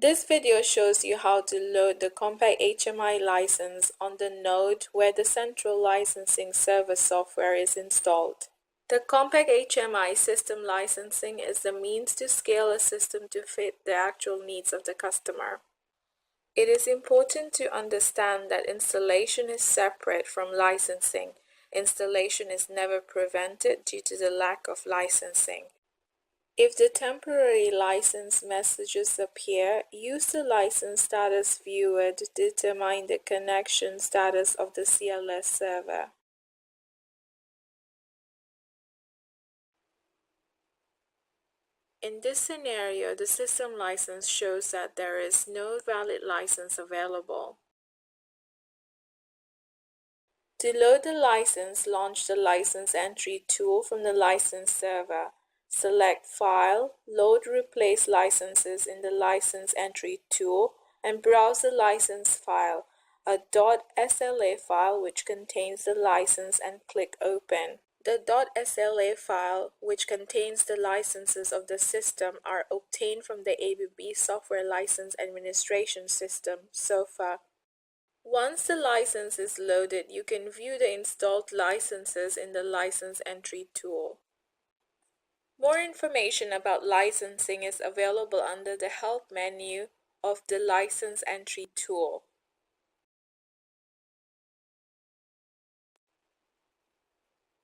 This video shows you how to load the Compact HMI license on the node where the central licensing server software is installed. The Compact HMI system licensing is the means to scale a system to fit the actual needs of the customer. It is important to understand that installation is separate from licensing. Installation is never prevented due to the lack of licensing. If the temporary license messages appear, use the license status viewer to determine the connection status of the CLS server. In this scenario, the system license shows that there is no valid license available. To load the license, launch the license entry tool from the license server. Select File, Load Replace Licenses in the License Entry tool and browse the license file, a .sla file which contains the license, and click Open. The .sla file, which contains the licenses of the system, are obtained from the ABB Software License Administration System, SOFA. Once the license is loaded, you can view the installed licenses in the License Entry tool. More information about licensing is available under the Help menu of the License Entry tool.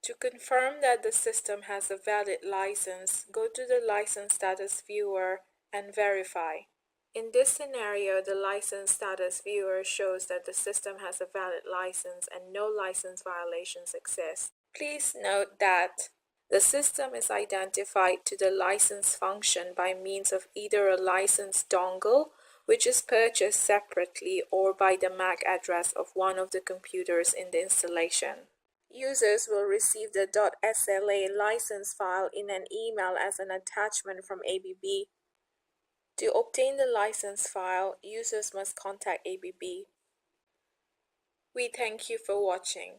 To confirm that the system has a valid license, go to the License Status Viewer and verify. In this scenario, the License Status Viewer shows that the system has a valid license and no license violations exist. Please note that the system is identified to the license function by means of either a license dongle, which is purchased separately, or by the MAC address of one of the computers in the installation. Users will receive the .sla license file in an email as an attachment from ABB. To obtain the license file, users must contact ABB. We thank you for watching.